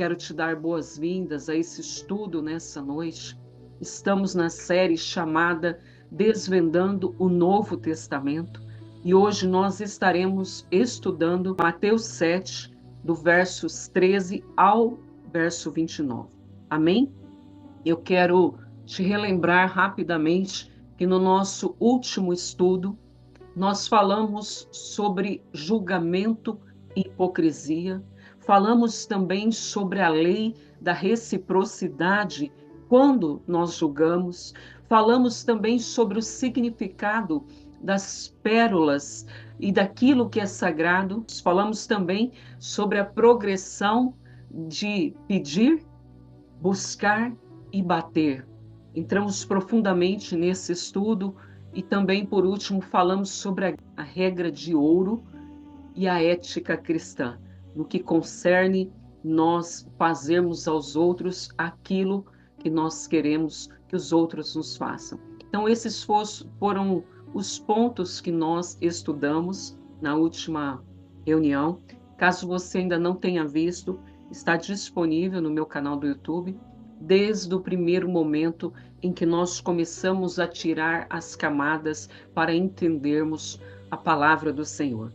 quero te dar boas-vindas a esse estudo nessa noite. Estamos na série chamada Desvendando o Novo Testamento e hoje nós estaremos estudando Mateus 7, do versos 13 ao verso 29. Amém? Eu quero te relembrar rapidamente que no nosso último estudo nós falamos sobre julgamento e hipocrisia, falamos também sobre a lei da reciprocidade quando nós julgamos, falamos também sobre o significado das pérolas e daquilo que é sagrado, falamos também sobre a progressão de pedir, buscar e bater. Entramos profundamente nesse estudo e também, por último, falamos sobre a regra de ouro e a ética cristã, no que concerne nós fazermos aos outros aquilo que nós queremos que os outros nos façam. Então, esses foram os pontos que nós estudamos na última reunião. Caso você ainda não tenha visto, está disponível no meu canal do YouTube, desde o primeiro momento em que nós começamos a tirar as camadas para entendermos a palavra do Senhor.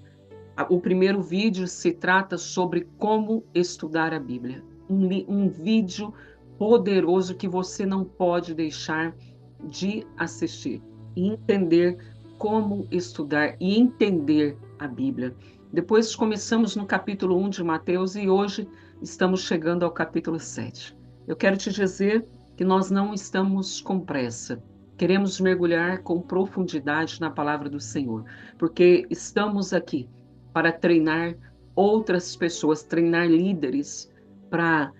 O primeiro vídeo se trata sobre como estudar a Bíblia. Um vídeo poderoso que você não pode deixar de assistir e entender como estudar e entender a Bíblia. Depois começamos no capítulo 1 de Mateus e hoje estamos chegando ao capítulo 7. Eu quero te dizer que nós não estamos com pressa. Queremos mergulhar com profundidade na palavra do Senhor, porque estamos aqui para treinar outras pessoas, treinar líderes para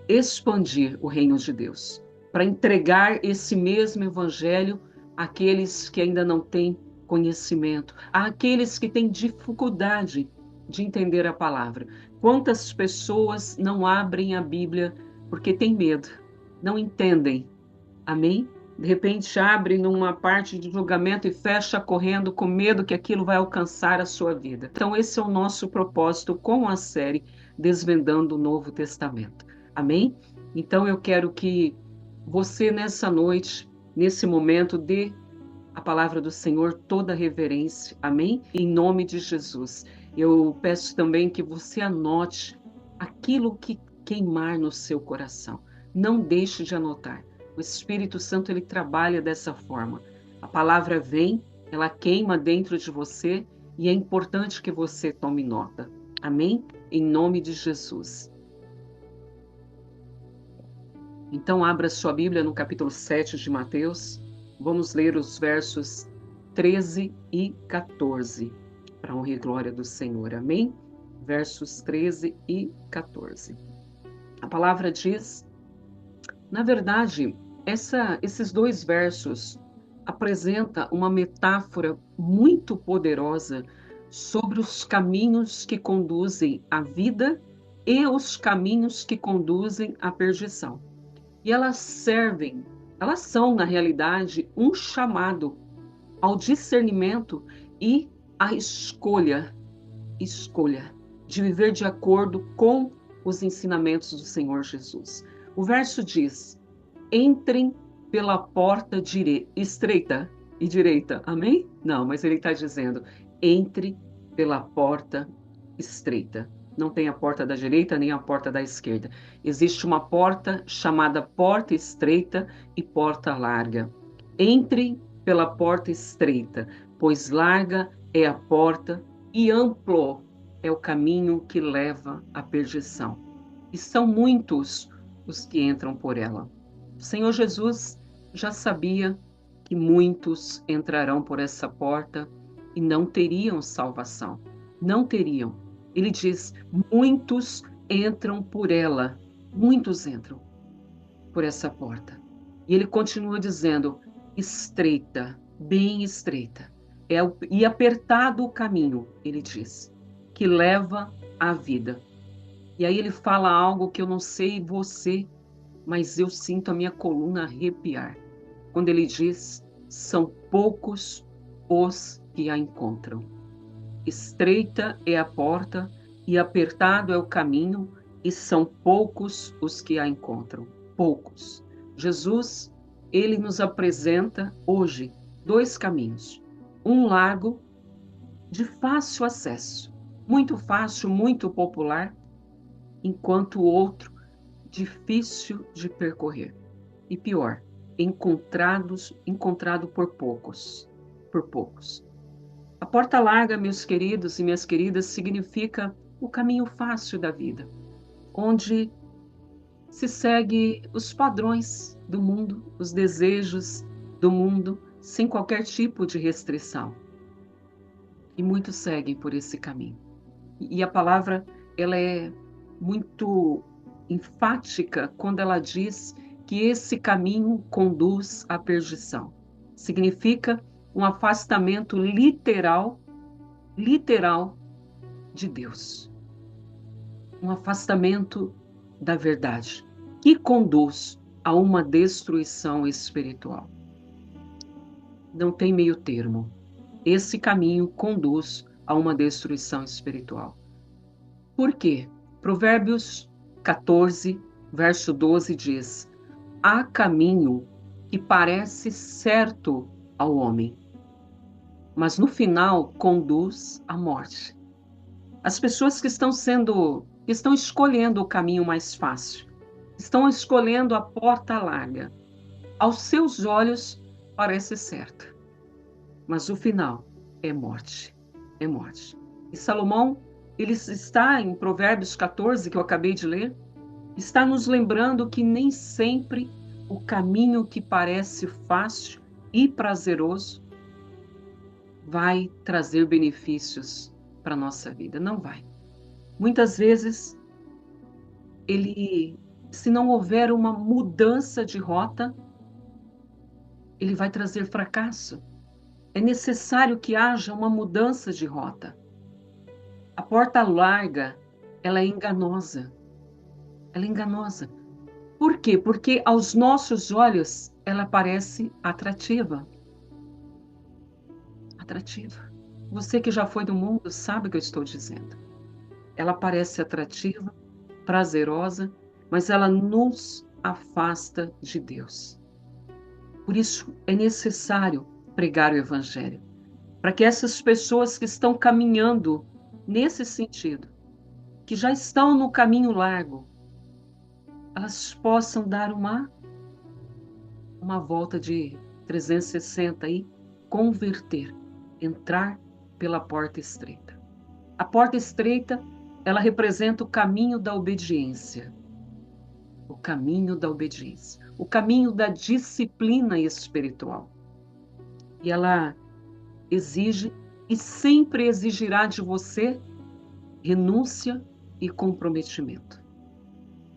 expandir o reino de Deus, para entregar esse mesmo evangelho àqueles que ainda não têm conhecimento, àqueles que têm dificuldade de entender a palavra. Quantas pessoas não abrem a Bíblia porque têm medo, não entendem. Amém? De repente abre numa parte de julgamento e fecha correndo com medo que aquilo vai alcançar a sua vida. Então esse é o nosso propósito com a série Desvendando o Novo Testamento. Amém? Então eu quero que você nessa noite, nesse momento, dê a palavra do Senhor toda reverência. Amém? Em nome de Jesus. Eu peço também que você anote aquilo que queimar no seu coração. Não deixe de anotar. O Espírito Santo, ele trabalha dessa forma. A palavra vem, ela queima dentro de você e é importante que você tome nota. Amém? Em nome de Jesus. Então, abra sua Bíblia no capítulo 7 de Mateus. Vamos ler os versos 13 e 14, para a honra e glória do Senhor. Amém? Versos 13 e 14. A palavra diz... Na verdade, esses dois versos apresentam uma metáfora muito poderosa sobre os caminhos que conduzem à vida e os caminhos que conduzem à perdição. E elas são, na realidade, um chamado ao discernimento e à escolha de viver de acordo com os ensinamentos do Senhor Jesus. O verso diz: entrem pela porta estreita e direita. Amém? Não, mas ele está dizendo: entre pela porta estreita. Não tem a porta da direita nem a porta da esquerda. Existe uma porta chamada porta estreita e porta larga. Entrem pela porta estreita, pois larga é a porta e amplo é o caminho que leva à perdição. E são muitos os que entram por ela. O Senhor Jesus já sabia que muitos entrarão por essa porta e não teriam salvação. Não teriam. Ele diz, muitos entram por ela. Muitos entram por essa porta. E ele continua dizendo, estreita, bem estreita. E apertado o caminho, ele diz, que leva à vida. E aí ele fala algo que eu não sei você, mas eu sinto a minha coluna arrepiar. Quando ele diz, são poucos os que a encontram. Estreita é a porta e apertado é o caminho e são poucos os que a encontram. Poucos. Jesus, ele nos apresenta hoje dois caminhos. Um largo de fácil acesso, muito fácil, muito popular, enquanto o outro difícil de percorrer. E pior, encontrado por poucos. A porta larga, meus queridos e minhas queridas, significa o caminho fácil da vida, onde se segue os padrões do mundo, os desejos do mundo, sem qualquer tipo de restrição. E muitos seguem por esse caminho. E a palavra, ela é muito enfática quando ela diz que esse caminho conduz à perdição. Significa um afastamento literal de Deus. Um afastamento da verdade, que conduz a uma destruição espiritual. Não tem meio termo. Esse caminho conduz a uma destruição espiritual. Por quê? Provérbios 14, verso 12 diz: há caminho que parece certo ao homem, mas no final conduz à morte. As pessoas que estão escolhendo o caminho mais fácil, estão escolhendo a porta larga. Aos seus olhos parece certo, mas o final é morte. É morte. E Salomão, ele está em Provérbios 14, que eu acabei de ler, está nos lembrando que nem sempre o caminho que parece fácil e prazeroso vai trazer benefícios para a nossa vida. Não vai. Muitas vezes, se não houver uma mudança de rota, ele vai trazer fracasso. É necessário que haja uma mudança de rota. A porta larga, ela é enganosa. Ela é enganosa. Por quê? Porque aos nossos olhos ela parece atrativa. Atrativa. Você que já foi do mundo sabe o que eu estou dizendo. Ela parece atrativa, prazerosa, mas ela nos afasta de Deus. Por isso é necessário pregar o Evangelho, para que essas pessoas que estão caminhando nesse sentido, que já estão no caminho largo, elas possam dar uma volta de 360 e converter, entrar pela porta estreita. A porta estreita, ela representa o caminho da obediência. O caminho da obediência. O caminho da disciplina espiritual. E ela exige e sempre exigirá de você renúncia e comprometimento.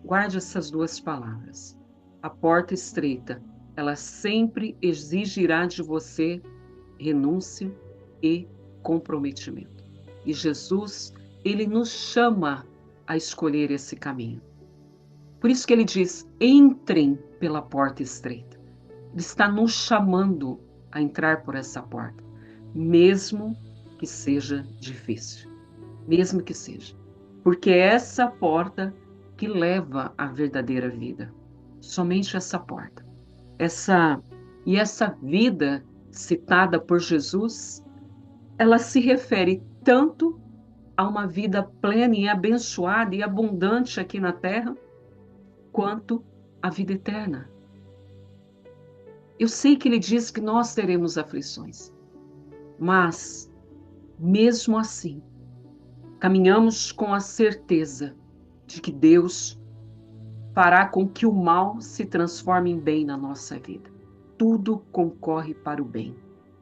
Guarde essas duas palavras. A porta estreita, ela sempre exigirá de você renúncia e comprometimento. E Jesus, ele nos chama a escolher esse caminho. Por isso que ele diz: entrem pela porta estreita. Ele está nos chamando a entrar por essa porta, mesmo que seja difícil. Mesmo que seja. Porque é essa porta que leva à verdadeira vida. Somente essa porta. Essa vida citada por Jesus, ela se refere tanto a uma vida plena e abençoada e abundante aqui na terra, quanto à vida eterna. Eu sei que ele diz que nós teremos aflições, mas, mesmo assim, caminhamos com a certeza de que Deus fará com que o mal se transforme em bem na nossa vida. Tudo concorre para o bem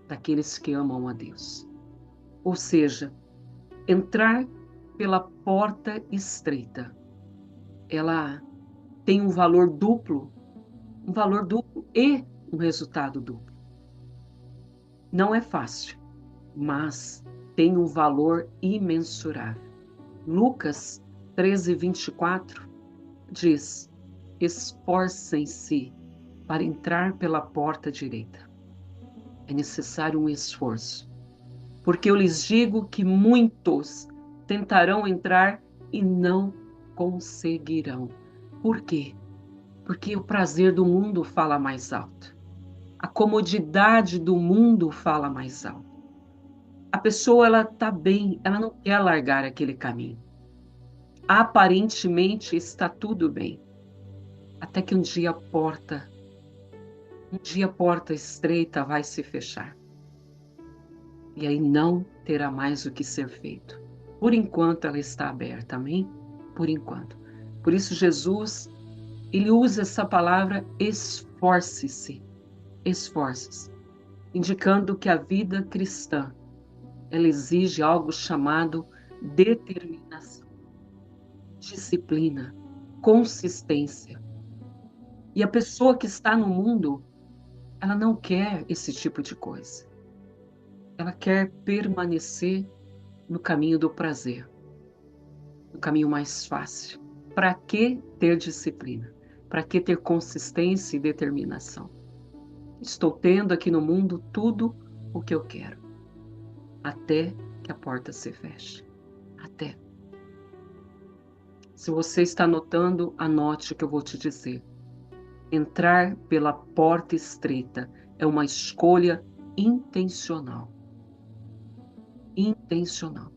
daqueles que amam a Deus. Ou seja, entrar pela porta estreita, ela tem um valor duplo e um resultado duplo. Não é fácil, mas tem um valor imensurável. Lucas 13, 24 diz: esforcem-se para entrar pela porta direita. É necessário um esforço, porque eu lhes digo que muitos tentarão entrar e não conseguirão. Por quê? Porque o prazer do mundo fala mais alto. A comodidade do mundo fala mais alto. A pessoa, ela está bem, ela não quer largar aquele caminho. Aparentemente está tudo bem. Até que um dia a porta estreita vai se fechar. E aí não terá mais o que ser feito. Por enquanto ela está aberta, amém? Por enquanto. Por isso Jesus, ele usa essa palavra esforce-se, esforce-se, indicando que a vida cristã, ela exige algo chamado determinação, disciplina, consistência. E a pessoa que está no mundo, ela não quer esse tipo de coisa. Ela quer permanecer no caminho do prazer, no caminho mais fácil. Para que ter disciplina? Para que ter consistência e determinação? Estou tendo aqui no mundo tudo o que eu quero, até que a porta se feche. Até. Se você está anotando, anote o que eu vou te dizer. Entrar pela porta estreita é uma escolha intencional. Intencional.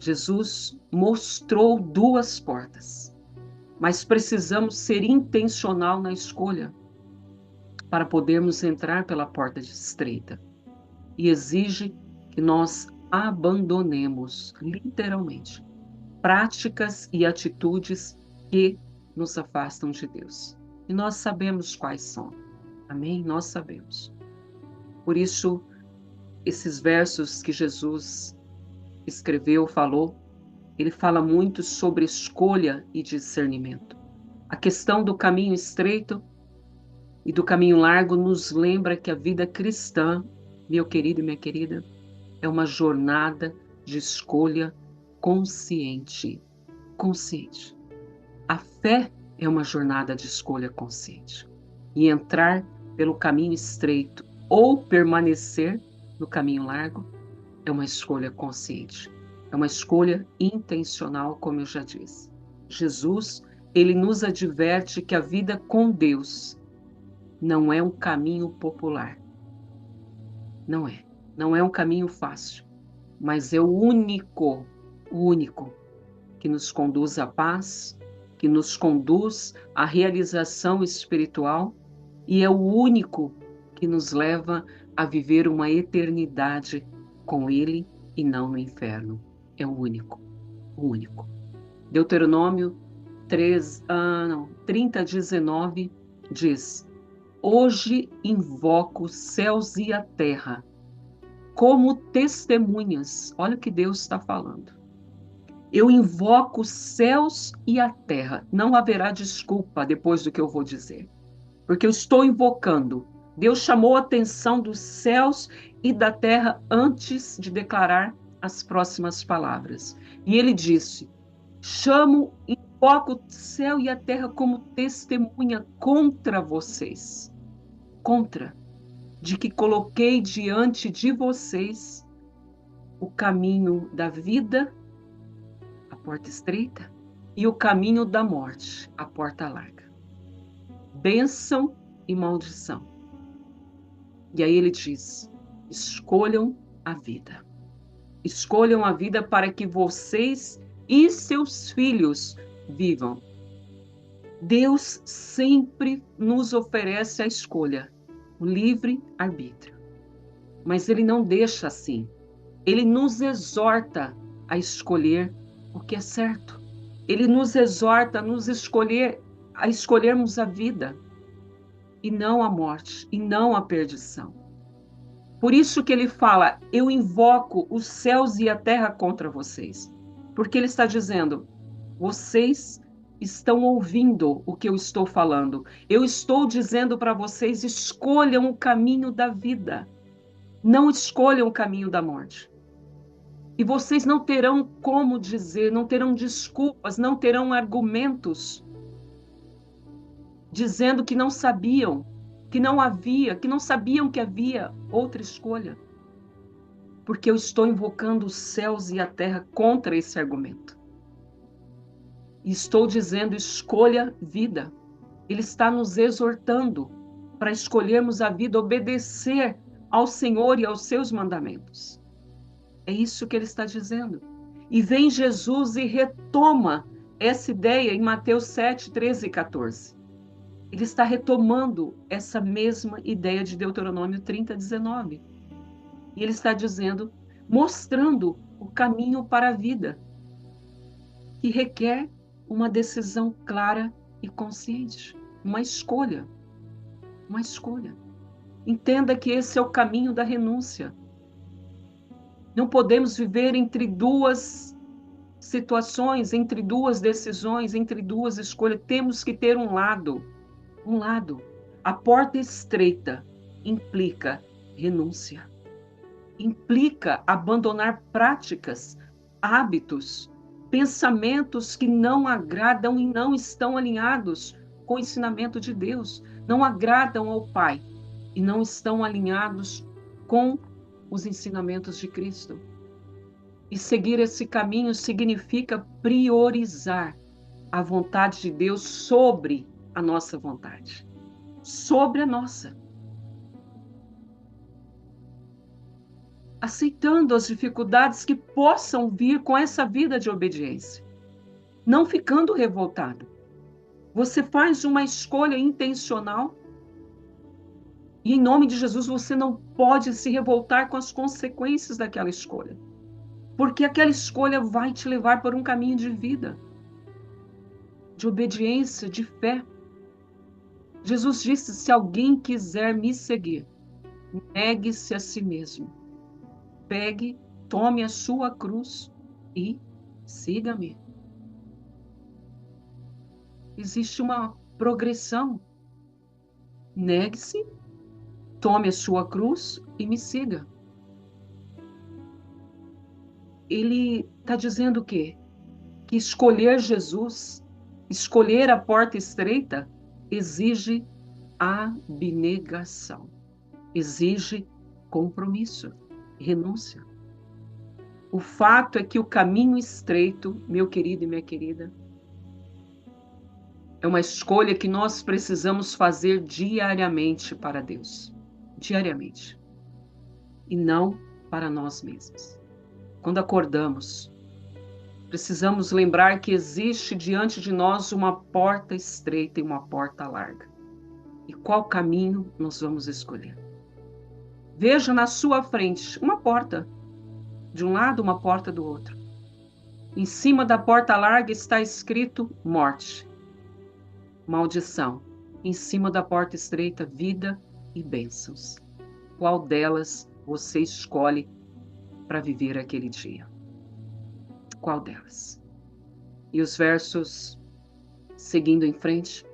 Jesus mostrou duas portas, mas precisamos ser intencional na escolha para podermos entrar pela porta estreita. E exige que nós abandonemos, literalmente, práticas e atitudes que nos afastam de Deus. E nós sabemos quais são. Amém? Nós sabemos. Por isso, esses versos que Jesus escreveu, falou, ele fala muito sobre escolha e discernimento. A questão do caminho estreito e do caminho largo nos lembra que a vida cristã, meu querido e minha querida, é uma jornada de escolha consciente. Consciente. A fé é uma jornada de escolha consciente. E entrar pelo caminho estreito ou permanecer no caminho largo é uma escolha consciente. É uma escolha intencional, como eu já disse. Jesus, ele nos adverte que a vida com Deus não é um caminho popular. Não é. Não é um caminho fácil, mas é o único que nos conduz à paz, que nos conduz à realização espiritual e é o único que nos leva a viver uma eternidade com Ele e não no inferno. É o único. O único. Deuteronômio 30:19 diz: Hoje invoco os céus e a terra como testemunhas. Olha o que Deus está falando. Eu invoco os céus e a terra. Não haverá desculpa depois do que eu vou dizer. Porque eu estou invocando. Deus chamou a atenção dos céus e da terra antes de declarar as próximas palavras. E ele disse: invoco o céu e a terra como testemunha contra vocês. Contra. De que coloquei diante de vocês o caminho da vida, a porta estreita, e o caminho da morte, a porta larga. Bênção e maldição. E aí ele diz: escolham a vida. Escolham a vida para que vocês e seus filhos vivam. Deus sempre nos oferece a escolha, o livre arbítrio. Mas ele não deixa assim. Ele nos exorta a escolher o que é certo. Ele nos exorta a escolhermos a vida e não a morte, e não a perdição. Por isso que ele fala: eu invoco os céus e a terra contra vocês. Porque ele está dizendo: vocês estão ouvindo o que eu estou falando. Eu estou dizendo para vocês: escolham o caminho da vida. Não escolham o caminho da morte. E vocês não terão como dizer, não terão desculpas, não terão argumentos dizendo que não sabiam, que não havia, que não sabiam que havia outra escolha. Porque eu estou invocando os céus e a terra contra esse argumento. E estou dizendo, escolha vida. Ele está nos exortando para escolhermos a vida, obedecer ao Senhor e aos seus mandamentos. É isso que ele está dizendo. E vem Jesus e retoma essa ideia em Mateus 7, 13 e 14. Ele está retomando essa mesma ideia de Deuteronômio 30, 19. E ele está dizendo, mostrando o caminho para a vida, que requer uma decisão clara e consciente, uma escolha. Uma escolha. Entenda que esse é o caminho da renúncia. Não podemos viver entre duas situações, entre duas decisões, entre duas escolhas. Temos que ter um lado. Um lado. A porta estreita implica renúncia. Implica abandonar práticas, hábitos, pensamentos que não agradam e não estão alinhados com o ensinamento de Deus. Não agradam ao Pai e não estão alinhados com os ensinamentos de Cristo. E seguir esse caminho significa priorizar a vontade de Deus sobre a nossa vontade, sobre a nossa. Aceitando as dificuldades que possam vir com essa vida de obediência, não ficando revoltado. Você faz uma escolha intencional e, em nome de Jesus, você não pode se revoltar com as consequências daquela escolha, porque aquela escolha vai te levar por um caminho de vida, de obediência, de fé. Jesus disse, se alguém quiser me seguir, negue-se a si mesmo. Pegue, tome a sua cruz e siga-me. Existe uma progressão. Negue-se, tome a sua cruz e me siga. Ele está dizendo o quê? Que escolher Jesus, escolher a porta estreita, exige abnegação, exige compromisso, renúncia. O fato é que o caminho estreito, meu querido e minha querida, é uma escolha que nós precisamos fazer diariamente para Deus. Diariamente. E não para nós mesmos. Quando acordamos, precisamos lembrar que existe diante de nós uma porta estreita e uma porta larga. E qual caminho nós vamos escolher? Veja na sua frente uma porta. De um lado, uma porta do outro. Em cima da porta larga está escrito morte, maldição. Em cima da porta estreita, vida e bênçãos. Qual delas você escolhe para viver aquele dia? Qual delas? E os versos seguindo em frente,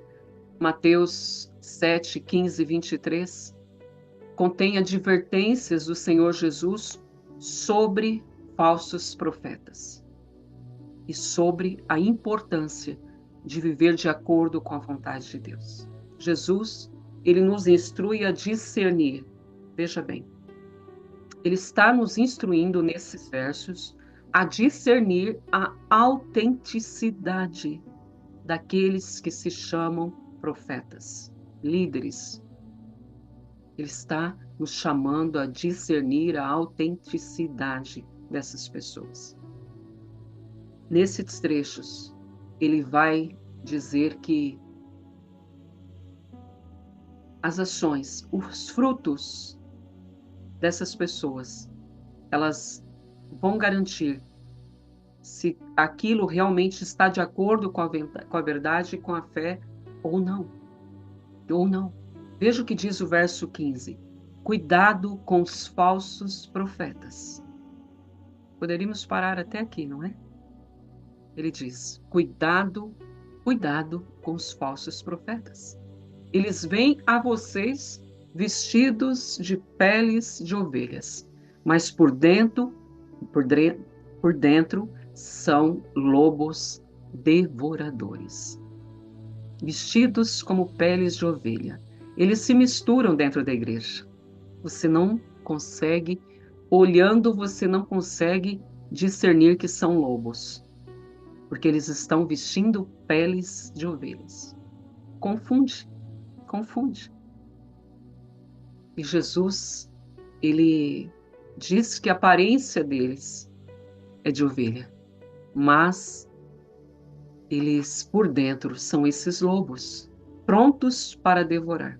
Mateus 7, 15 e 23, contém advertências do Senhor Jesus sobre falsos profetas e sobre a importância de viver de acordo com a vontade de Deus. Jesus, ele nos instrui a discernir. Veja bem, ele está nos instruindo nesses versos a discernir a autenticidade daqueles que se chamam profetas, líderes. Ele está nos chamando a discernir a autenticidade dessas pessoas. Nesses trechos, ele vai dizer que as ações, os frutos dessas pessoas, elas vão garantir se aquilo realmente está de acordo com a verdade, com a fé ou não. Ou não. Veja o que diz o verso 15. Cuidado com os falsos profetas. Poderíamos parar até aqui, não é? Ele diz, cuidado, cuidado com os falsos profetas. Eles vêm a vocês vestidos de peles de ovelhas, mas por dentro são lobos devoradores. Vestidos como peles de ovelha. Eles se misturam dentro da igreja. Você não consegue, olhando, você não consegue discernir que são lobos. porque eles estão vestindo peles de ovelhas. Confunde, confunde. E Jesus, ele diz que a aparência deles é de ovelha, mas eles por dentro são esses lobos, prontos para devorar.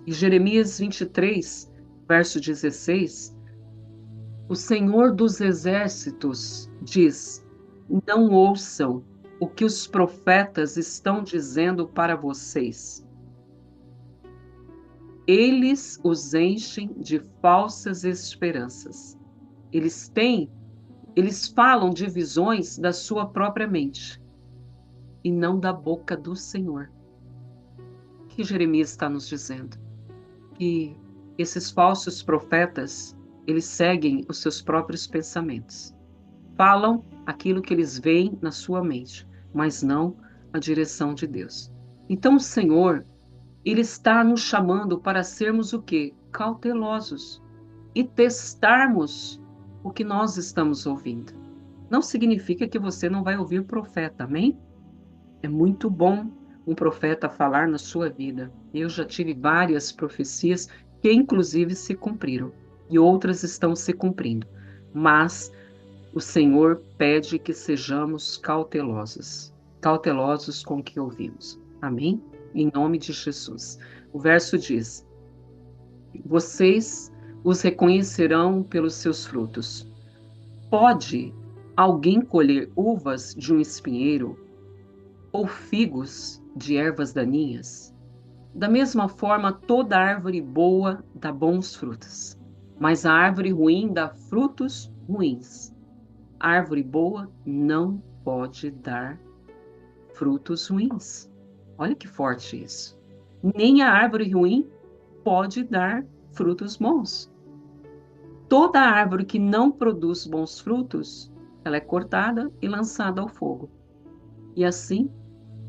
E Jeremias 23, verso 16, o Senhor dos Exércitos diz: não ouçam o que os profetas estão dizendo para vocês. Eles os enchem de falsas esperanças. Eles falam de visões da sua própria mente e não da boca do Senhor. O que Jeremias está nos dizendo? Que esses falsos profetas, eles seguem os seus próprios pensamentos. Falam aquilo que eles veem na sua mente, mas não a direção de Deus. Então o Senhor, ele está nos chamando para sermos o quê? Cautelosos e testarmos o que nós estamos ouvindo. Não significa que você não vai ouvir profeta, amém? É muito bom um profeta falar na sua vida. Eu já tive várias profecias que inclusive se cumpriram e outras estão se cumprindo. Mas o Senhor pede que sejamos cautelosos, cautelosos com o que ouvimos. Amém? Em nome de Jesus. O verso diz: vocês os reconhecerão pelos seus frutos. Pode alguém colher uvas de um espinheiro ou figos de ervas daninhas? Da mesma forma, toda árvore boa dá bons frutos, mas a árvore ruim dá frutos ruins. A árvore boa não pode dar frutos ruins. Olha que forte isso. Nem a árvore ruim pode dar frutos bons. Toda árvore que não produz bons frutos, ela é cortada e lançada ao fogo. E assim,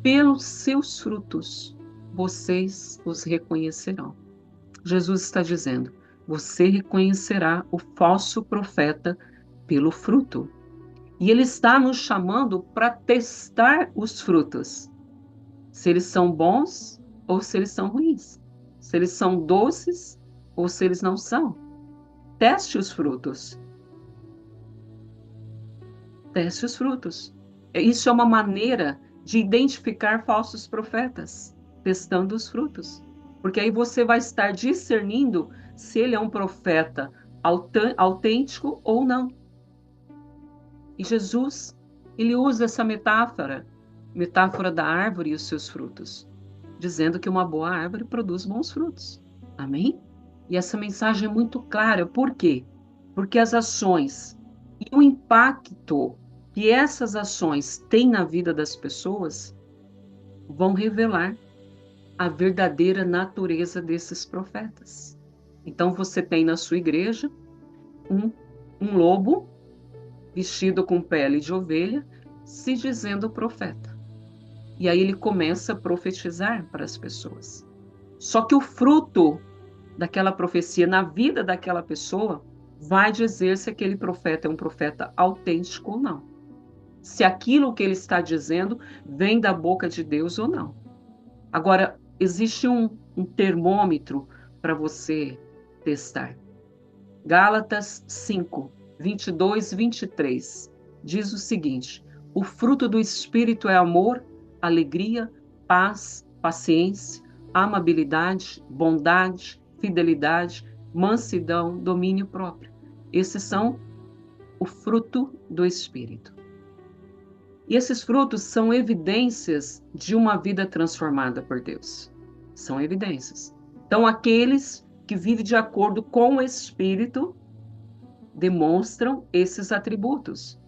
pelos seus frutos, vocês os reconhecerão. Jesus está dizendo: você reconhecerá o falso profeta pelo fruto. E ele está nos chamando para testar os frutos. Se eles são bons ou se eles são ruins. Se eles são doces ou se eles não são. Teste os frutos. Teste os frutos. Isso é uma maneira de identificar falsos profetas, testando os frutos. Porque aí você vai estar discernindo se ele é um profeta autêntico ou não. E Jesus, ele usa essa metáfora da árvore e os seus frutos, dizendo que uma boa árvore produz bons frutos. Amém? E essa mensagem é muito clara. Por quê? Porque as ações e o impacto que essas ações têm na vida das pessoas vão revelar a verdadeira natureza desses profetas. Então você tem na sua igreja um lobo vestido com pele de ovelha, se dizendo profeta. E aí ele começa a profetizar para as pessoas. Só que o fruto daquela profecia na vida daquela pessoa vai dizer se aquele profeta é um profeta autêntico ou não. Se aquilo que ele está dizendo vem da boca de Deus ou não. Agora, existe um termômetro para você testar. Gálatas 5, 22, 23 diz o seguinte: o fruto do Espírito é amor, alegria, paz, paciência, amabilidade, bondade, fidelidade, mansidão, domínio próprio. Esses são o fruto do Espírito. E esses frutos são evidências de uma vida transformada por Deus. São evidências. Então, aqueles que vivem de acordo com o Espírito demonstram esses atributos.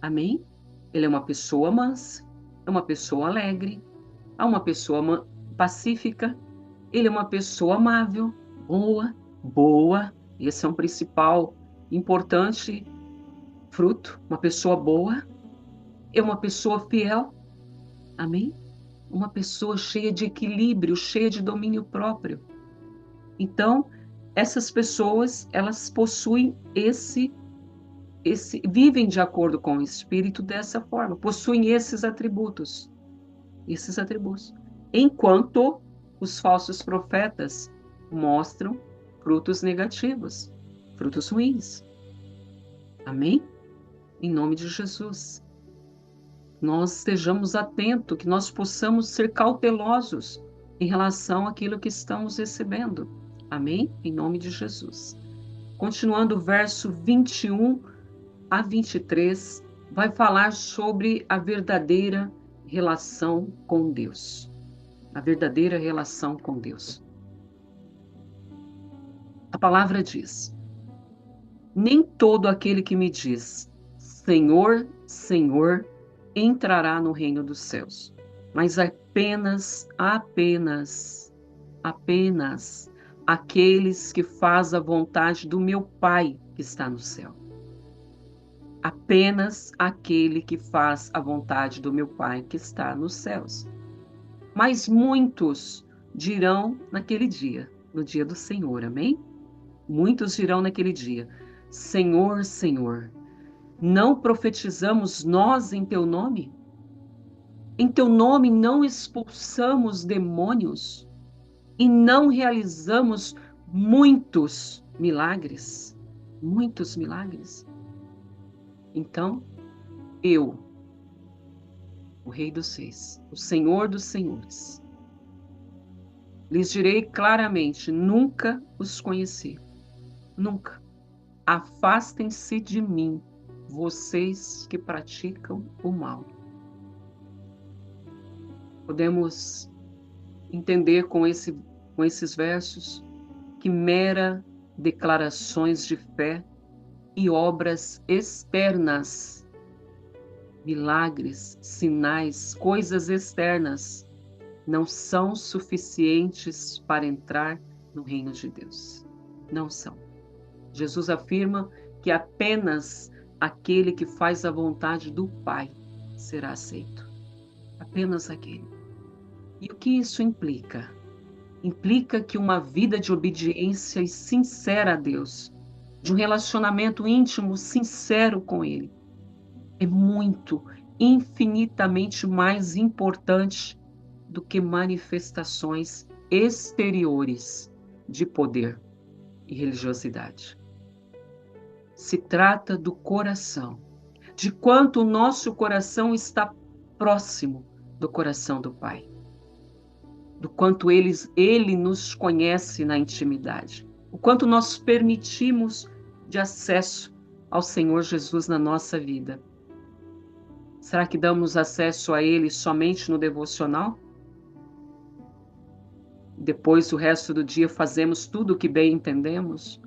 Amém? Ele é uma pessoa mansa, é uma pessoa alegre, é uma pessoa pacífica, ele é uma pessoa amável, boa. Esse é um principal, importante fruto. Uma pessoa boa é uma pessoa fiel. Amém? Uma pessoa cheia de equilíbrio, cheia de domínio próprio. Então, essas pessoas, elas possuem vivem de acordo com o Espírito dessa forma, possuem esses atributos. Esses atributos. Enquanto os falsos profetas mostram frutos negativos, frutos ruins. Amém? Em nome de Jesus. Nós estejamos atentos, que nós possamos ser cautelosos em relação àquilo que estamos recebendo. Amém? Em nome de Jesus. Continuando o verso 21 a 23, vai falar sobre a verdadeira relação com Deus. A verdadeira relação com Deus. A palavra diz: nem todo aquele que me diz, Senhor, Senhor, entrará no reino dos céus, mas apenas aqueles que fazem a vontade do meu Pai que está no céu. Apenas aquele que faz a vontade do meu Pai que está nos céus. Mas muitos dirão naquele dia, no dia do Senhor, amém? Muitos dirão naquele dia, Senhor, Senhor, não profetizamos nós em teu nome? Em teu nome não expulsamos demônios e não realizamos muitos milagres? Muitos milagres? Então, eu, o Rei dos Reis, o Senhor dos Senhores, lhes direi claramente, nunca os conheci. Nunca. Afastem-se de mim, vocês que praticam o mal. Podemos entender com esses versos que mera declarações de fé e obras externas, milagres, sinais, coisas externas, não são suficientes para entrar no reino de Deus. Não são. Jesus afirma que apenas aquele que faz a vontade do Pai será aceito. Apenas aquele. E o que isso implica? Implica que uma vida de obediência e sincera a Deus, de um relacionamento íntimo, sincero com Ele, é muito, infinitamente mais importante do que manifestações exteriores de poder e religiosidade. Se trata do coração, de quanto o nosso coração está próximo do coração do Pai, do quanto Ele nos conhece na intimidade, o quanto nós permitimos de acesso ao Senhor Jesus na nossa vida. Será que damos acesso a Ele somente no devocional? Depois, o resto do dia, fazemos tudo o que bem entendemos?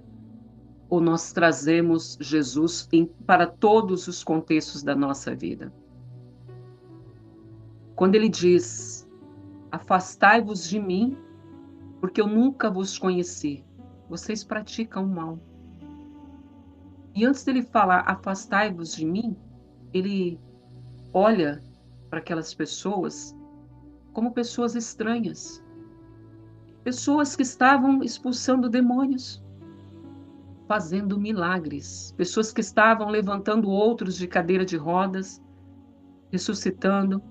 Ou nós trazemos Jesus para todos os contextos da nossa vida? Quando Ele diz, afastai-vos de mim, porque eu nunca vos conheci, vocês praticam o mal. E antes dele falar, afastai-vos de mim, Ele olha para aquelas pessoas como pessoas estranhas. Pessoas que estavam expulsando demônios, fazendo milagres. Pessoas que estavam levantando outros de cadeira de rodas, ressuscitando,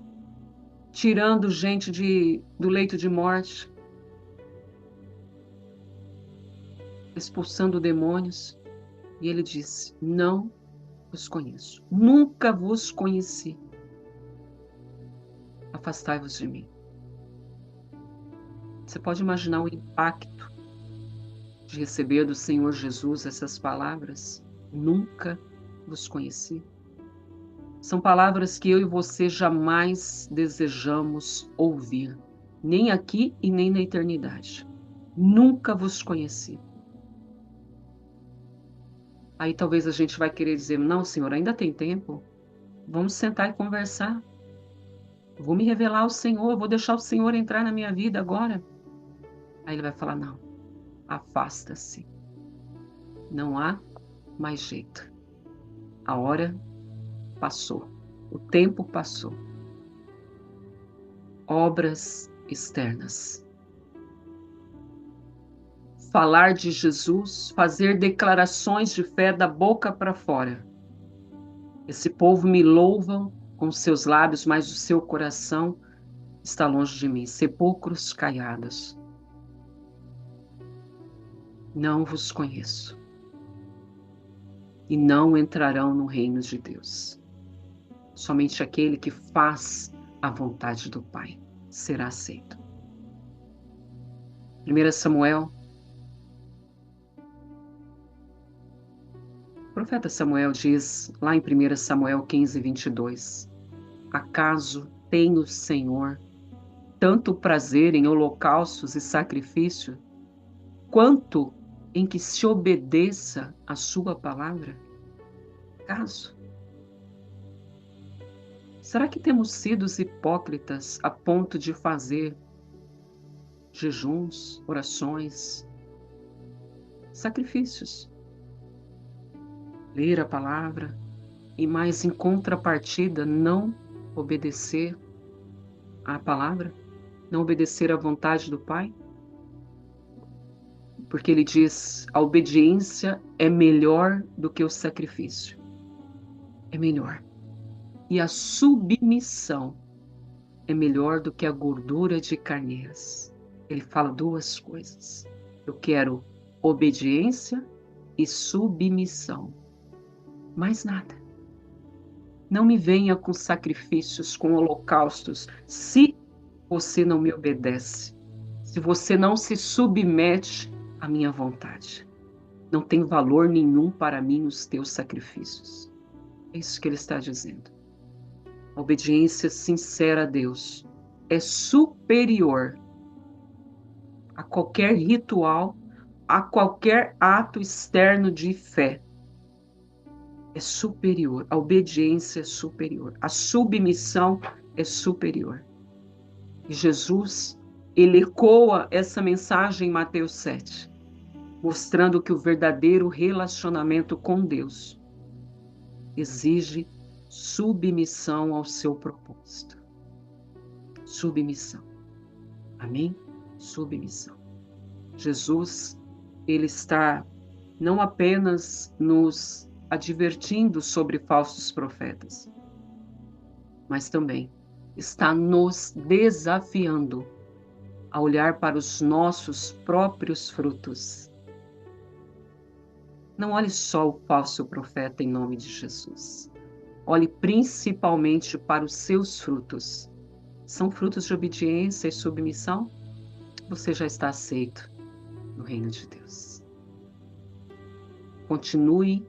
tirando gente do leito de morte, expulsando demônios. E ele disse, não os conheço. Nunca vos conheci. Afastai-vos de mim. Você pode imaginar o impacto de receber do Senhor Jesus essas palavras? Nunca vos conheci. São palavras que eu e você jamais desejamos ouvir, nem aqui e nem na eternidade. Nunca vos conheci. Aí talvez a gente vai querer dizer, não, Senhor, ainda tem tempo. Vamos sentar e conversar. Vou me revelar ao Senhor, vou deixar o Senhor entrar na minha vida agora. Aí ele vai falar, não, afasta-se. Não há mais jeito. A hora passou. O tempo passou. Obras externas. Falar de Jesus, fazer declarações de fé da boca para fora, Esse povo me louva com seus lábios, mas o seu coração está longe de mim. Sepulcros caiados. Não vos conheço. E não entrarão no reino de Deus. Somente aquele que faz a vontade do Pai será aceito. 1 Samuel. O profeta Samuel diz, lá em 1 Samuel 15, 22, acaso tem o Senhor tanto prazer em holocaustos e sacrifício, quanto em que se obedeça a sua palavra? Acaso? Será que temos sido hipócritas a ponto de fazer jejuns, orações, sacrifícios, ler a palavra e mais em contrapartida não obedecer à palavra, não obedecer à vontade do Pai? Porque ele diz, a obediência é melhor do que o sacrifício. É melhor. E a submissão é melhor do que a gordura de carneiras. Ele fala duas coisas. Eu quero obediência e submissão. Mais nada. Não me venha com sacrifícios, com holocaustos, se você não me obedece, se você não se submete à minha vontade. Não tem valor nenhum para mim os teus sacrifícios. É isso que ele está dizendo. A obediência sincera a Deus é superior a qualquer ritual, a qualquer ato externo de fé. É superior. A obediência é superior. A submissão é superior. E Jesus, ele ecoa essa mensagem em Mateus 7, mostrando que o verdadeiro relacionamento com Deus exige submissão ao seu propósito. Submissão. Amém? Submissão. Jesus, ele está não apenas nos advertindo sobre falsos profetas, mas também está nos desafiando a olhar para os nossos próprios frutos. Não olhe só o falso profeta em nome de Jesus. Olhe principalmente para os seus frutos. São frutos de obediência e submissão? Você já está aceito no reino de Deus. Continue,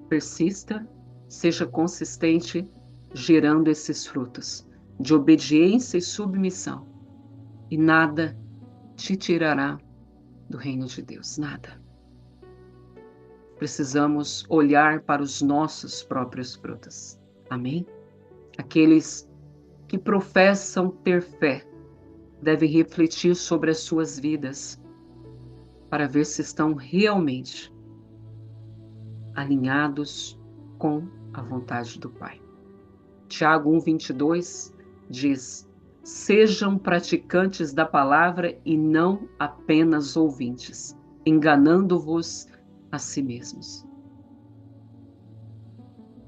persista, seja consistente, gerando esses frutos de obediência e submissão. E nada te tirará do reino de Deus, nada. Precisamos olhar para os nossos próprios frutos. Amém? Aqueles que professam ter fé devem refletir sobre as suas vidas para ver se estão realmente alinhados com a vontade do Pai. Tiago 1:22 diz: sejam praticantes da palavra e não apenas ouvintes, enganando-vos a si mesmos.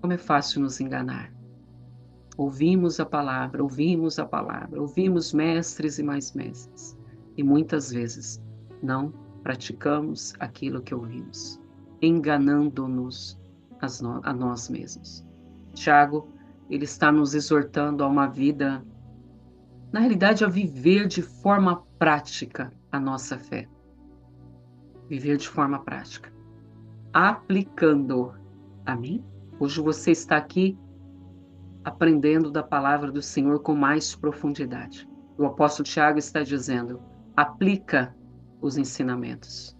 Como é fácil nos enganar. Ouvimos a palavra, ouvimos mestres e mais mestres, e muitas vezes não praticamos aquilo que ouvimos, enganando-nos a nós mesmos. Tiago, ele está nos exortando a uma vida, na realidade, a viver de forma prática a nossa fé. Viver de forma prática. Aplicando. Amém? Hoje você está aqui aprendendo da palavra do Senhor com mais profundidade. O apóstolo Tiago está dizendo, aplica os ensinamentos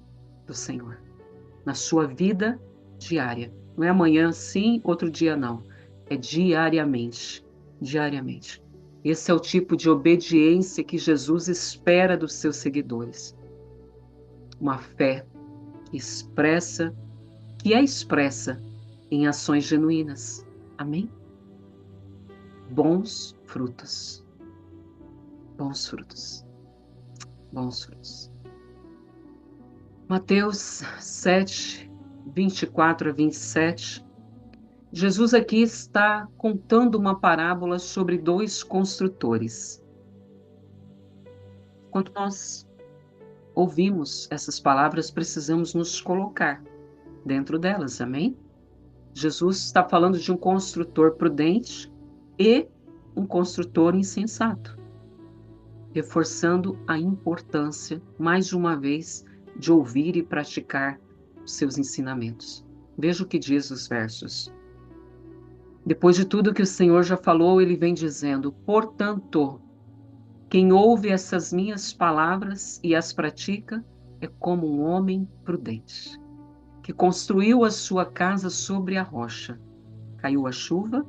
do Senhor na sua vida diária. Não é amanhã sim, outro dia não. É diariamente. Diariamente. Esse é o tipo de obediência que Jesus espera dos seus seguidores. Uma fé que é expressa em ações genuínas. Amém? Bons frutos. Bons frutos. Bons frutos. Mateus 7, 24 a 27 Jesus aqui está contando uma parábola sobre dois construtores. Quando nós ouvimos essas palavras, precisamos nos colocar dentro delas, amém? Jesus está falando de um construtor prudente e um construtor insensato, reforçando a importância, mais uma vez, de ouvir e praticar os seus ensinamentos. Veja o que diz os versos. Depois de tudo que o Senhor já falou, ele vem dizendo: portanto, quem ouve essas minhas palavras e as pratica é como um homem prudente, que construiu a sua casa sobre a rocha. Caiu a chuva,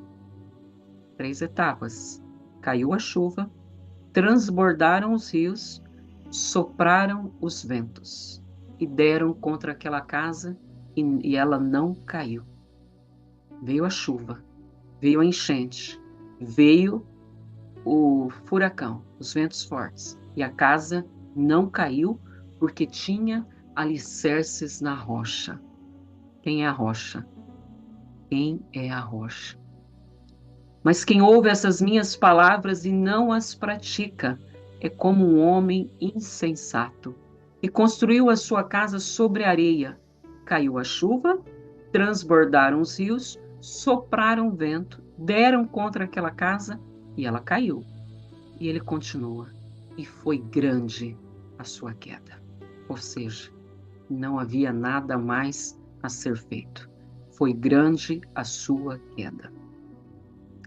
3 etapas. Caiu a chuva, transbordaram os rios, sopraram os ventos e deram contra aquela casa e ela não caiu. Veio a chuva, veio a enchente, veio o furacão, os ventos fortes, e a casa não caiu porque tinha alicerces na rocha. Quem é a rocha? Quem é a rocha? Mas quem ouve essas minhas palavras e não as pratica é como um homem insensato que construiu a sua casa sobre areia. Caiu a chuva, transbordaram os rios, sopraram o vento, deram contra aquela casa e ela caiu. E ele continua. E foi grande a sua queda. Ou seja, não havia nada mais a ser feito. Foi grande a sua queda.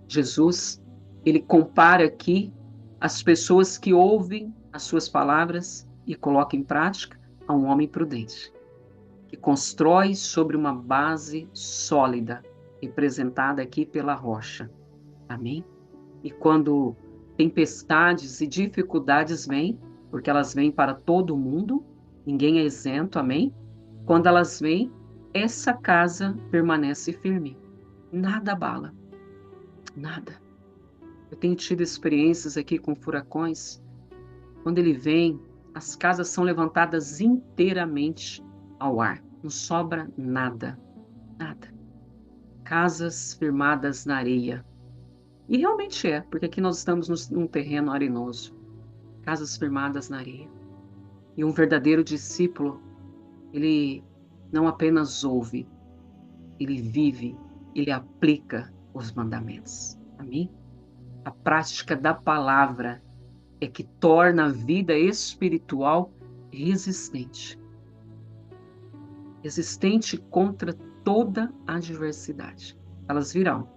Jesus, ele compara aqui as pessoas que ouvem as suas palavras e colocam em prática a um homem prudente, que constrói sobre uma base sólida, representada aqui pela rocha. Amém? E quando tempestades e dificuldades vêm, porque elas vêm para todo mundo, ninguém é isento, amém? Quando elas vêm, essa casa permanece firme. Nada abala, nada. Eu tenho tido experiências aqui com furacões. Quando ele vem, as casas são levantadas inteiramente ao ar. Não sobra nada, nada. Casas firmadas na areia. E realmente é, porque aqui nós estamos num terreno arenoso. Casas firmadas na areia. E um verdadeiro discípulo, ele não apenas ouve, ele vive, ele aplica os mandamentos. Amém? A prática da palavra é que torna a vida espiritual resistente. Resistente contra toda adversidade. Elas virão,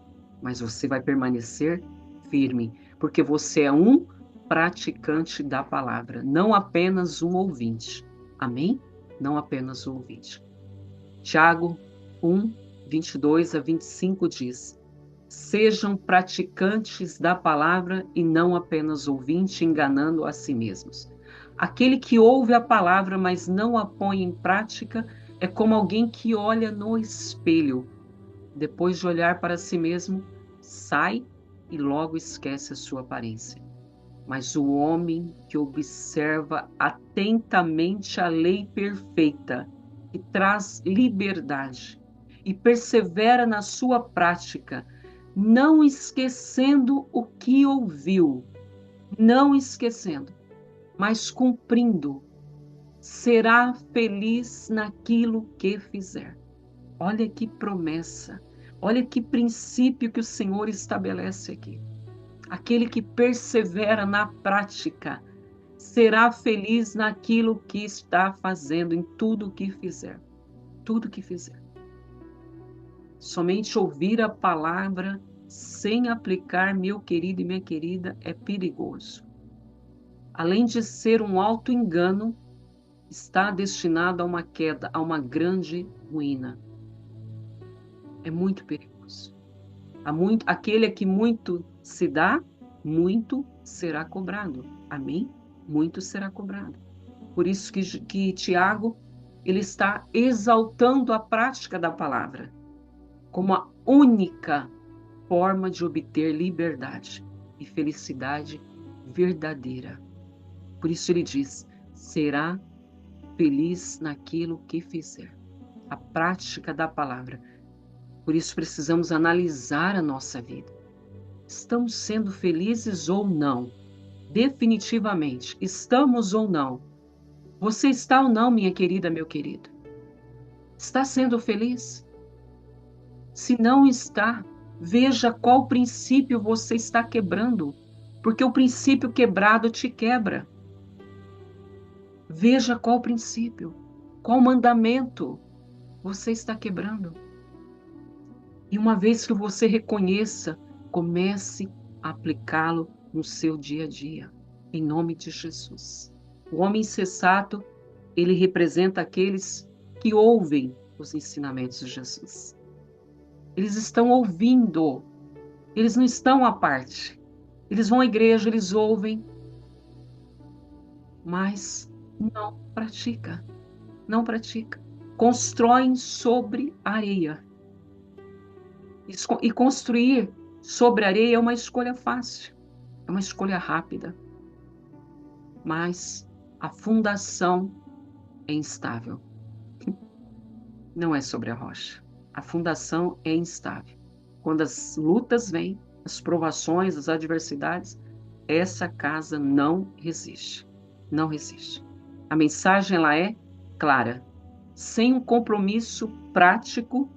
mas você vai permanecer firme, porque você é um praticante da palavra, não apenas um ouvinte. Amém? Não apenas um ouvinte. Tiago 1, 22 a 25 diz: sejam praticantes da palavra e não apenas ouvintes, enganando a si mesmos. Aquele que ouve a palavra, mas não a põe em prática, é como alguém que olha no espelho. Depois de olhar para si mesmo, sai e logo esquece a sua aparência. Mas o homem que observa atentamente a lei perfeita, que traz liberdade, e persevera na sua prática, não esquecendo o que ouviu, não esquecendo, mas cumprindo, será feliz naquilo que fizer. Olha que promessa, olha que princípio que o Senhor estabelece aqui. Aquele que persevera na prática será feliz naquilo que está fazendo, em tudo o que fizer. Tudo que fizer. Somente ouvir a palavra sem aplicar, meu querido e minha querida, é perigoso. Além de ser um auto-engano, está destinado a uma queda, a uma grande ruína. É muito perigoso. Aquele a que muito se dá, muito será cobrado. Amém? Muito será cobrado. Por isso que Tiago, ele está exaltando a prática da palavra como a única forma de obter liberdade e felicidade verdadeira. Por isso ele diz: será feliz naquilo que fizer. A prática da palavra. Por isso precisamos analisar a nossa vida. Estamos sendo felizes ou não? Definitivamente, estamos ou não? Você está ou não, minha querida, meu querido? Está sendo feliz? Se não está, veja qual princípio você está quebrando, porque o princípio quebrado te quebra. Veja qual princípio, qual mandamento você está quebrando. E uma vez que você reconheça, comece a aplicá-lo no seu dia a dia, em nome de Jesus. O homem insensato, ele representa aqueles que ouvem os ensinamentos de Jesus. Eles estão ouvindo, eles não estão à parte. Eles vão à igreja, eles ouvem, mas não pratica, não pratica. Constroem sobre areia. E construir sobre areia é uma escolha fácil, é uma escolha rápida, mas a fundação é instável. Não é sobre a rocha. A fundação é instável. Quando as lutas vêm, as provações, as adversidades, essa casa não resiste. Não resiste. A mensagem ela é clara. Sem um compromisso prático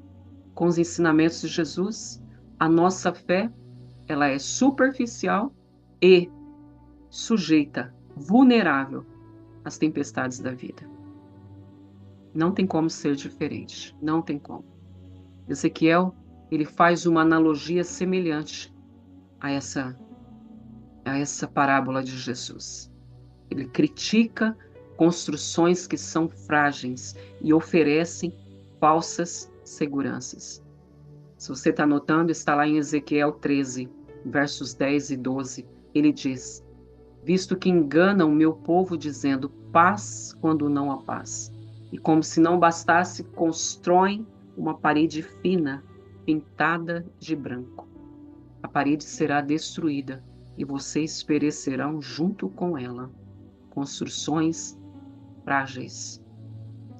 com os ensinamentos de Jesus, a nossa fé ela é superficial e sujeita, vulnerável às tempestades da vida. Não tem como ser diferente, não tem como. Ezequiel, ele faz uma analogia semelhante a essa parábola de Jesus. Ele critica construções que são frágeis e oferecem falsas seguranças. Se você está anotando, está lá em Ezequiel 13, versos 10 e 12. Ele diz: visto que enganam o meu povo dizendo paz quando não há paz. E como se não bastasse, constroem uma parede fina, pintada de branco. A parede será destruída e vocês perecerão junto com ela. Construções frágeis,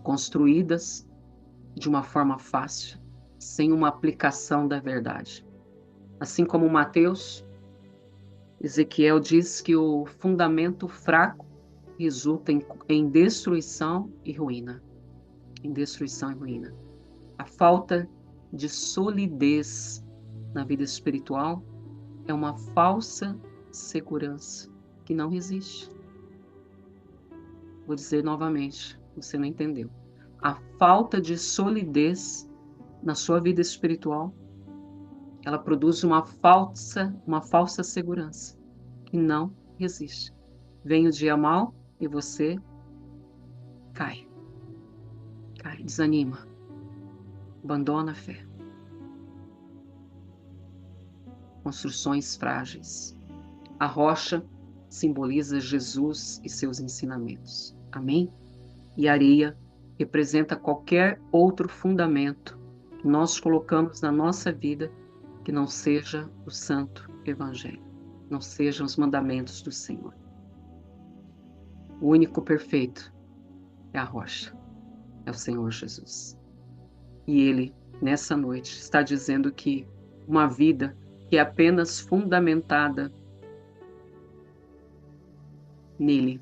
construídas de uma forma fácil, sem uma aplicação da verdade. Assim como Mateus, Ezequiel diz que o fundamento fraco resulta em destruição e ruína. Em destruição e ruína. A falta de solidez na vida espiritual é uma falsa segurança que não resiste. Vou dizer novamente, você não entendeu. A falta de solidez na sua vida espiritual, ela produz uma falsa segurança que não resiste. Vem o dia mau e você cai, desanima, abandona a fé. Construções frágeis. A rocha simboliza Jesus e seus ensinamentos. Amém? E a areia representa qualquer outro fundamento que nós colocamos na nossa vida que não seja o Santo Evangelho, não sejam os mandamentos do Senhor. O único perfeito é a rocha, é o Senhor Jesus. E Ele, nessa noite, está dizendo que uma vida que é apenas fundamentada nele,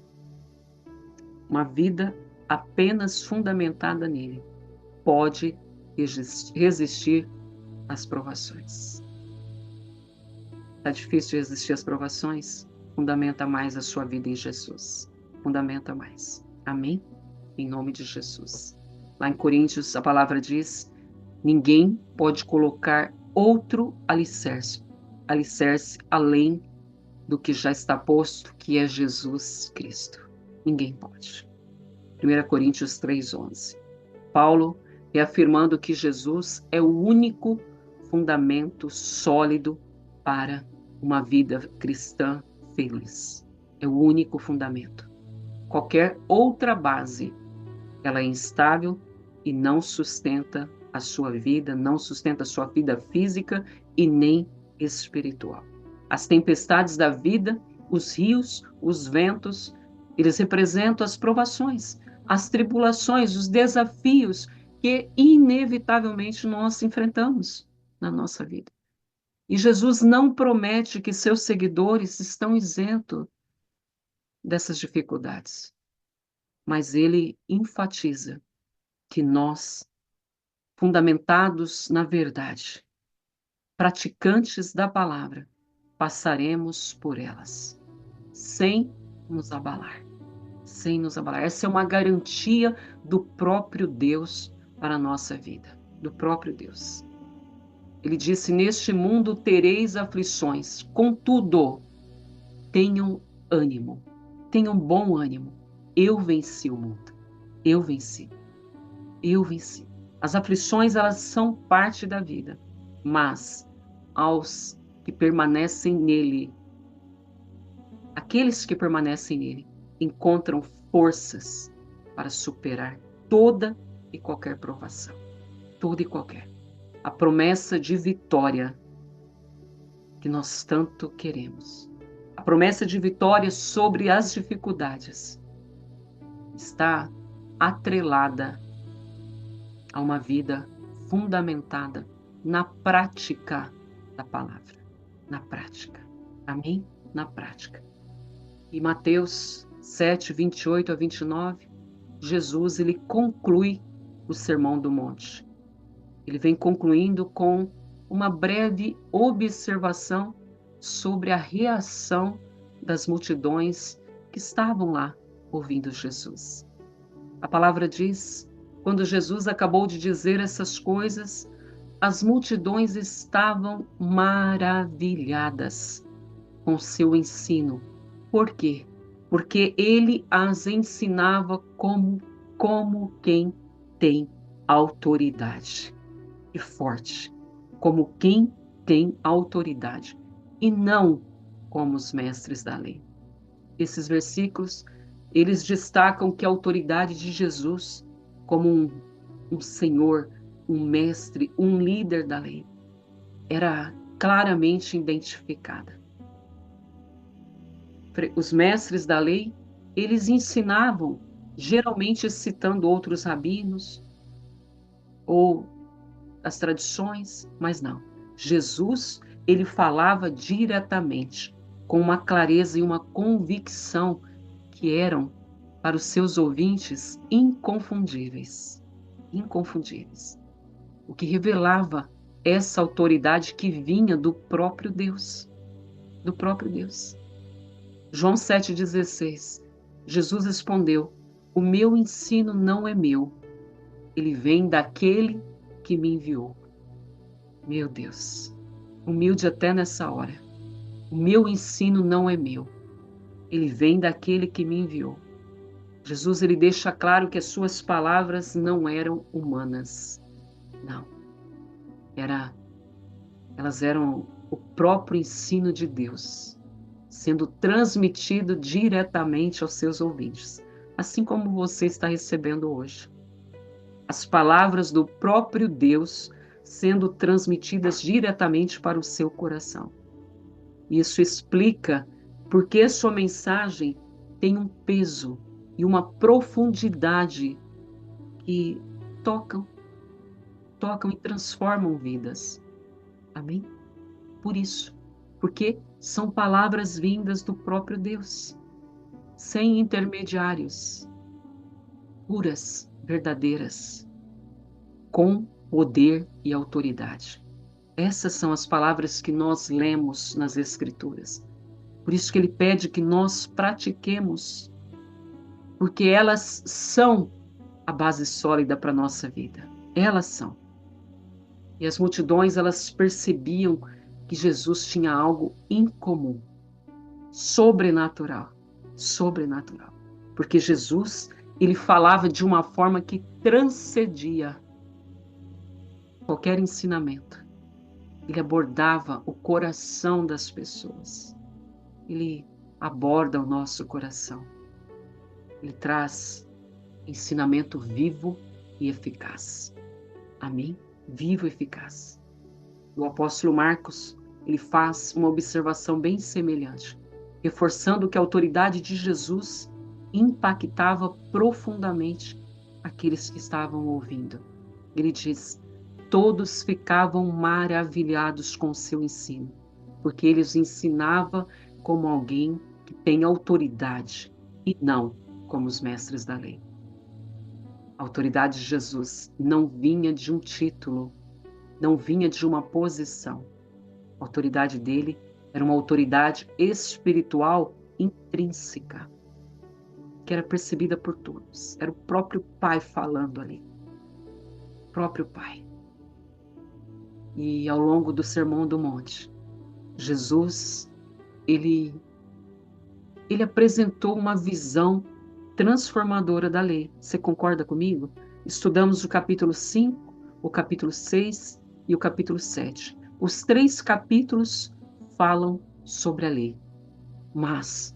uma vida apenas fundamentada nele, pode resistir às provações. Está difícil de resistir às provações? Fundamenta mais a sua vida em Jesus. Fundamenta mais. Amém? Em nome de Jesus. Lá em Coríntios, a palavra diz: ninguém pode colocar outro alicerce além do que já está posto, que é Jesus Cristo. Ninguém pode. 1 Coríntios 3:11. Paulo reafirmando que Jesus é o único fundamento sólido para uma vida cristã feliz. É o único fundamento. Qualquer outra base, ela é instável e não sustenta a sua vida, não sustenta a sua vida física e nem espiritual. As tempestades da vida, os rios, os ventos, eles representam as provações, as tribulações, os desafios que inevitavelmente nós enfrentamos na nossa vida. E Jesus não promete que seus seguidores estão isentos dessas dificuldades, mas ele enfatiza que nós, fundamentados na verdade, praticantes da palavra, passaremos por elas, sem nos abalar, sem nos abalar. Essa é uma garantia do próprio Deus para a nossa vida, do próprio Deus. Ele disse: neste mundo tereis aflições, contudo, tenham ânimo, tenham bom ânimo. Eu venci o mundo, eu venci, eu venci. As aflições, elas são parte da vida, mas aos que permanecem nele, aqueles que permanecem nele, encontram forças para superar toda e qualquer provação, toda e qualquer. A promessa de vitória que nós tanto queremos, a promessa de vitória sobre as dificuldades, está atrelada a uma vida fundamentada na prática da palavra, na prática. Amém? Na prática. E Mateus 7, 28 a 29, Jesus, ele conclui o Sermão do Monte. Ele vem concluindo com uma breve observação sobre a reação das multidões que estavam lá ouvindo Jesus. A palavra diz: quando Jesus acabou de dizer essas coisas, as multidões estavam maravilhadas com seu ensino. Por quê? Porque ele as ensinava como quem tem autoridade. E forte, como quem tem autoridade, e não como os mestres da lei. Esses versículos, eles destacam que a autoridade de Jesus, como um senhor, um mestre, um líder da lei, era claramente identificada. Os mestres da lei, eles ensinavam, geralmente citando outros rabinos, ou as tradições, mas não. Jesus, ele falava diretamente, com uma clareza e uma convicção que eram, para os seus ouvintes, inconfundíveis. Inconfundíveis. O que revelava essa autoridade que vinha do próprio Deus. Do próprio Deus. João 7,16. Jesus respondeu: o meu ensino não é meu, ele vem daquele que me enviou. Meu Deus, humilde até nessa hora. O meu ensino não é meu, ele vem daquele que me enviou. Jesus, ele deixa claro que as suas palavras não eram humanas. Não. Elas eram o próprio ensino de Deus, sendo transmitido diretamente aos seus ouvintes, assim como você está recebendo hoje. As palavras do próprio Deus sendo transmitidas diretamente para o seu coração. Isso explica por que sua mensagem tem um peso e uma profundidade que tocam e transformam vidas. Amém? Por isso, porque são palavras vindas do próprio Deus, sem intermediários, puras, verdadeiras, com poder e autoridade. Essas são as palavras que nós lemos nas Escrituras. Por isso que ele pede que nós pratiquemos, porque elas são a base sólida para a nossa vida. Elas são. E as multidões, elas percebiam que Jesus tinha algo incomum, sobrenatural, sobrenatural. Porque Jesus, ele falava de uma forma que transcendia qualquer ensinamento. Ele abordava o coração das pessoas. Ele aborda o nosso coração. Ele traz ensinamento vivo e eficaz. Amém? Vivo e eficaz. O apóstolo Marcos, ele faz uma observação bem semelhante, reforçando que a autoridade de Jesus impactava profundamente aqueles que estavam ouvindo. Ele diz: todos ficavam maravilhados com o seu ensino, porque ele os ensinava como alguém que tem autoridade e não como os mestres da lei. A autoridade de Jesus não vinha de um título, não vinha de uma posição. A autoridade dele era uma autoridade espiritual intrínseca, que era percebida por todos. Era o próprio Pai falando ali. O próprio Pai. E ao longo do Sermão do Monte, Jesus, ele apresentou uma visão transformadora da lei. Você concorda comigo? Estudamos o capítulo 5, o capítulo 6 e o capítulo 7. Os 3 capítulos falam sobre a lei, mas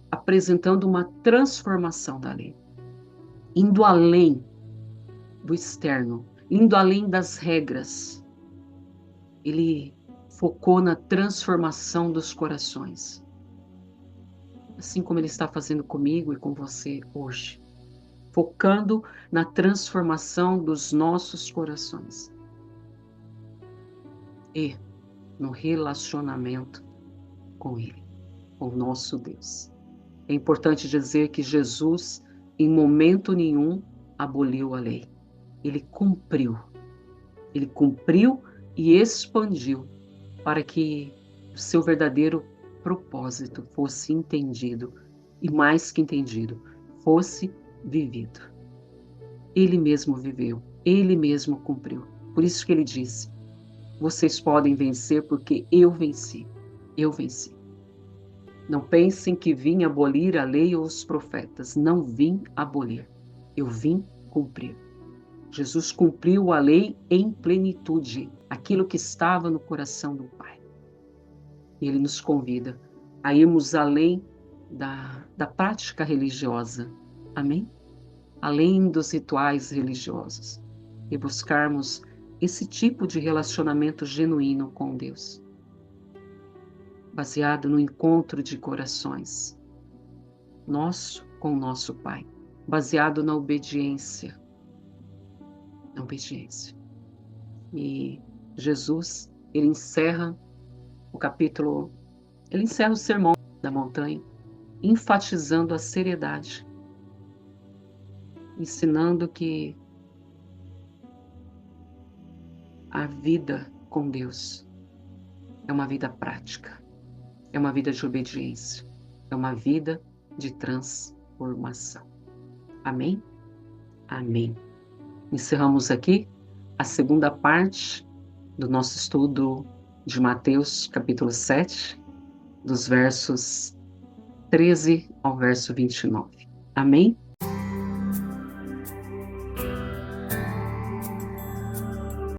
apresentando uma transformação da lei, indo além do externo, indo além das regras. Ele focou na transformação dos corações, assim como ele está fazendo comigo e com você hoje, focando na transformação dos nossos corações e no relacionamento com ele, com o nosso Deus. É importante dizer que Jesus, em momento nenhum, aboliu a lei. Ele cumpriu e expandiu para que o seu verdadeiro propósito fosse entendido e, mais que entendido, fosse vivido. Ele mesmo viveu, ele mesmo cumpriu. Por isso que ele disse: vocês podem vencer porque eu venci. Eu venci. Não pensem que vim abolir a lei ou os profetas. Não vim abolir. Eu vim cumprir. Jesus cumpriu a lei em plenitude, aquilo que estava no coração do Pai. E ele nos convida a irmos além da prática religiosa. Amém? Além dos rituais religiosos. E buscarmos esse tipo de relacionamento genuíno com Deus, baseado no encontro de corações, nosso com o nosso Pai, baseado na obediência. Na obediência. E Jesus, ele encerra o sermão da montanha, enfatizando a seriedade, ensinando que a vida com Deus é uma vida prática, é uma vida de obediência, é uma vida de transformação. Amém? Amém. Encerramos aqui a segunda parte do nosso estudo de Mateus, capítulo 7, dos versos 13 ao verso 29. Amém?